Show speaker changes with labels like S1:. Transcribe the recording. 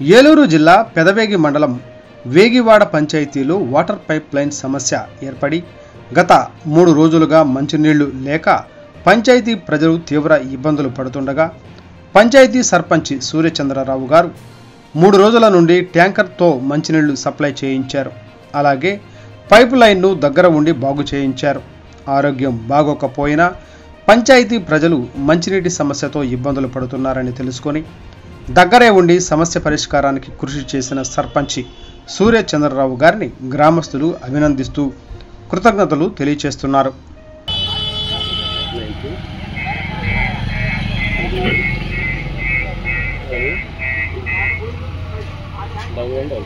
S1: ఏలూరు జిల్లా పెదవేగి మండలం వేగివాడ పంచాయతీలో వాటర్ పైప్ లైన్ సమస్య ఏర్పడి గత 3 రోజులుగా మంచినీళ్లు లేక పంచాయతీ ప్రజలు తీవ్ర ఇబ్బందులు పడుతుండగా పంచాయతీ సర్పంచ్ సూర్యచంద్రరావు గారు 3 రోజుల నుండి ట్యాంకర్తో మంచినీళ్లు సప్లై చేయించారు. అలాగే పైప్ లైన్ను దగ్గర ఉండి బాగు చేయించారు. ఆరోగ్యం బాగోకపోయినా పంచాయతీ ప్రజలు మంచినీటి సమస్యతో ఇబ్బందులు పడుతున్నారని తెలుసుకొని దగ్గరే ఉండి సమస్య పరిష్కారానికి కృషి చేసిన సర్పంచ్ సూర్యచంద్రరావు గారిని గ్రామస్తులు అభినందిస్తూ కృతజ్ఞతలు తెలియజేస్తున్నారు.
S2: బాగుంది.